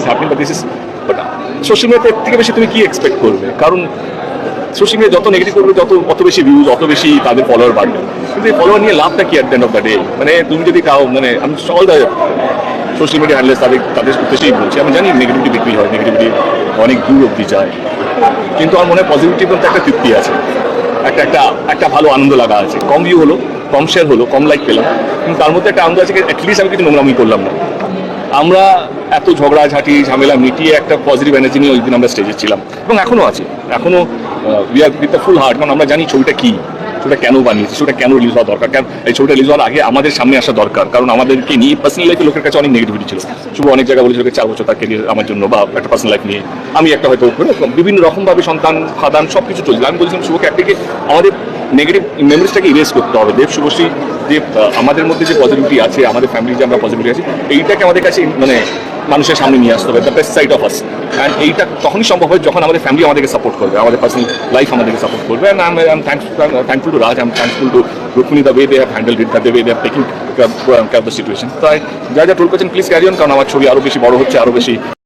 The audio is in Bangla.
Happening but this is but social মিডিয়াতে থেকে বেশি তুমি কি এক্সপেক্ট করবে? কারণ সোশ্যাল মিডিয়া যত নেগেটিভ করবে অত বেশি ভিউজ, অত বেশি তাদের ফলোয়ার বাড়বে। কিন্তু এই ফলোয়ার নিয়ে লাভটা কি at the end of the day? মানে তুমি যদি কাউ মানে আমি all the social media handles তাদের উদ্দেশ্যেই বলছি, আমি জানি নেগেটিভিটি বিক্রি হয়, নেগেটিভিটি অনেক দূর অব্দি যায়, কিন্তু আমার মনে হয় পজিটিভ বলতে একটা তৃপ্তি আছে, একটা ভালো আনন্দ লাগা আছে। কম ভিউ হলো, কম শেয়ার হলো, কম লাইক পেলাম, কিন্তু তার মধ্যে একটা আনন্দ আছে অ্যাটলিস্ট আমি কিছু নোংরামি করলাম না। আমরা এত ঝগড়াঝাঁটি ঝামেলা মিটিয়ে একটা পজিটিভ এনার্জি নিয়ে ওই দিন আমরা স্টেজে ছিলাম এবং এখনও আছি, এখনও we are with the full heart. কারণ আমরা জানি ছবিটা কী, ছবিটা কেন বানিয়েছি, ছবিটা কেন রিলিজ হওয়া দরকার, কেন এই ছবিটা রিলিজ হওয়ার আগে আমাদের সামনে আসা দরকার। কারণ আমাদেরকে নিয়ে পার্সোনাল লাইফে লোকের কাছে অনেক নেগেটিভিটি ছিল। শুভ অনেক জায়গায় বলেছিল 4 বছর তার কেরিয়ার আমার জন্য বা একটা পার্সোনাল লাইফ নিয়ে, আমি একটা হয়তো বিভিন্ন রকমভাবে সন্তান খাদান সব কিছু চলছিল। আমি বলছিলাম শুভকে একদিকে আমাদের নেগেটিভ মেমোরিজটাকে ইরেজ করতে হবে। দেব শুভশ্রী যে আমাদের মধ্যে যে পজিটিভিটি আছে, আমাদের ফ্যামিলি যে আমরা পজিটিভিটি আছে, এইটাকে আমাদের কাছে মানে মানুষের সামনে নিয়ে আসতে হবে, the best side of us. And এইটা তখনই সম্ভব হয় যখন আমাদের ফ্যামিলি আমাদেরকে সাপোর্ট করবে, আমাদের পার্সোনাল লাইফ আমাদেরকে সাপোর্ট করবে। And I am thankful to Raj, I am thankful to Rukmini, the way they have handled it, the way they have taking care of the situation. তাই যা টোল করছেন প্লিজ ক্যারি অন, কারণ আমার ছবি আরও বেশি বড় হচ্ছে, আরও বেশি